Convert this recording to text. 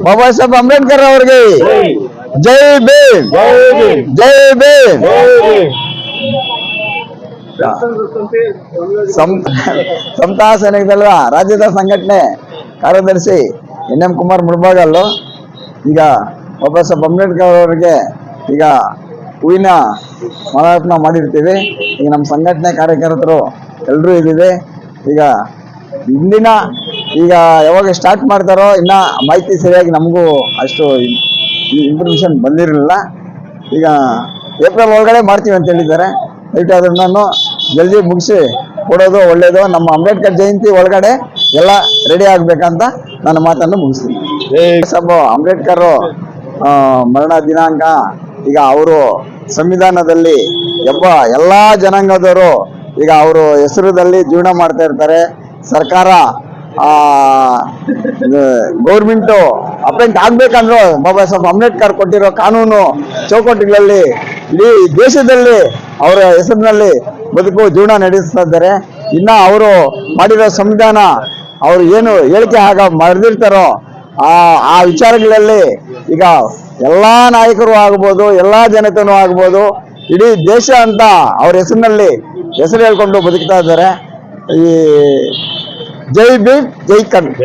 ಬಾಬಾ ಸಾಹೇಬ್ ಅಂಬೇಡ್ಕರ್ ಅವರಿಗೆ ಜೈ ಭೀಮ್, ಜೈ ಭೀಮ್. ಸಮತಾ ಸೈನಿಕದಳ ರಾಜ್ಯದ ಸಂಘಟನೆ ಕಾರ್ಯದರ್ಶಿ NM ಕುಮಾರ್ ಮುಳಬಾಗಲ್ಲು. ಈಗ ಬಾಬಾ ಸಾಹೇಬ್ ಅಂಬೇಡ್ಕರ್ ಅವರಿಗೆ ಈಗ ಹೂವಿನ ಮಾಲಾರ್ಪಣೆ ಮಾಡಿರ್ತೀವಿ. ಈಗ ನಮ್ಮ ಸಂಘಟನೆ ಕಾರ್ಯಕರ್ತರು ಎಲ್ಲರೂ ಇದ್ದೀವಿ. ಈಗ ಇಂದಿನ ಈಗ ಯಾವಾಗ ಸ್ಟಾರ್ಟ್ ಮಾಡ್ತಾರೋ ಇನ್ನ ಮಾಹಿತಿ ಸರಿಯಾಗಿ ನಮಗೂ ಅಷ್ಟು ಇನ್ಫಾರ್ಮೇಶನ್ ಬಂದಿರಲಿಲ್ಲ. ಈಗ ಏಪ್ರಿಲ್ ಒಳಗಡೆ ಮಾಡ್ತೀವಿ ಅಂತ ಹೇಳಿದ್ದಾರೆ. ದಯವಿಟ್ಟು ಅದನ್ನು ಜಲ್ದಿ ಮುಗಿಸಿ ಕೊಡೋದು ಒಳ್ಳೇದು. ನಮ್ಮ ಅಂಬೇಡ್ಕರ್ ಜಯಂತಿ ಒಳಗಡೆ ಎಲ್ಲ ರೆಡಿ ಆಗ್ಬೇಕಂತ ನನ್ನ ಮಾತನ್ನು ಮುಗಿಸ್ತೀನಿ. ಸಾಹೇಬ್ ಅಂಬೇಡ್ಕರ್ ಮರಣ ದಿನಾಂಕ ಈಗ ಅವರು ಸಂವಿಧಾನದಲ್ಲಿ ಎಲ್ಲಾ ಜನಾಂಗದವರು ಈಗ ಅವರು ಹೆಸರುದಲ್ಲಿ ಜೀವನ ಮಾಡ್ತಾ ಇರ್ತಾರೆ. ಸರ್ಕಾರ ಗೌರ್ಮೆಂಟ್ ಅಪಾಯಿಂಟ್ ಆಗ್ಬೇಕಂದ್ರು ಬಾಬಾ ಸಾಹೇಬ್ ಅಂಬೇಡ್ಕರ್ ಕೊಟ್ಟಿರೋ ಕಾನೂನು ಚೌಕಟ್ಟುಗಳಲ್ಲಿ ಇಡೀ ದೇಶದಲ್ಲಿ ಅವರ ಹೆಸರಿನಲ್ಲಿ ಬದುಕು ಜೀವನ ನಡೆಸ್ತಾ ಇದ್ದಾರೆ. ಇನ್ನ ಅವರು ಮಾಡಿರೋ ಸಂವಿಧಾನ ಅವರು ಏನು ಹೇಳಿಕೆ ಮಾಡಿರ್ತಾರೋ ಆ ವಿಚಾರಗಳಲ್ಲಿ ಈಗ ಎಲ್ಲಾ ನಾಯಕರು ಆಗ್ಬೋದು, ಎಲ್ಲಾ ಜನತೆನೂ ಆಗ್ಬೋದು, ಇಡೀ ದೇಶ ಅಂತ ಅವ್ರ ಹೆಸರಿನಲ್ಲಿ ಹೆಸರು ಹೇಳ್ಕೊಂಡು ಬದುಕ್ತಾ ಇದ್ದಾರೆ. ಈ ಜೈ ಭೀಮ್, ಜೈ ಕರ್ನಾಟಕ.